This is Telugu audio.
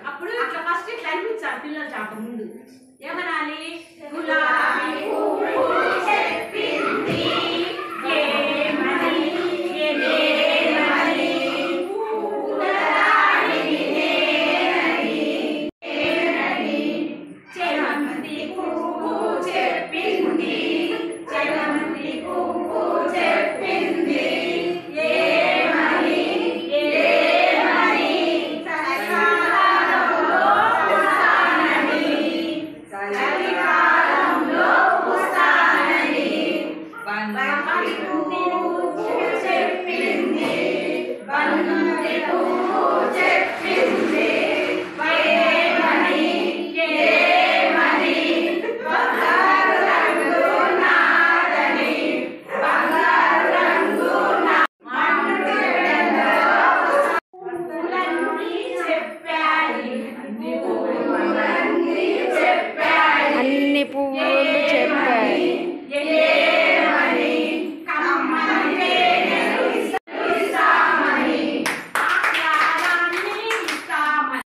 అప్పుడు ఇట్లా ఫస్ట్ ఇట్లా అనిపించాలి పిల్లలు చాప ముందు ఏమనాలి గులాబీ పువ్వు చెప్పింది ఏమని ఏమని పూలరాణిని నేనని ఏమని చెమంతి పువ్వు చెప్పింది చెమంతి పువ్వు చెప్పింది చెప్పింది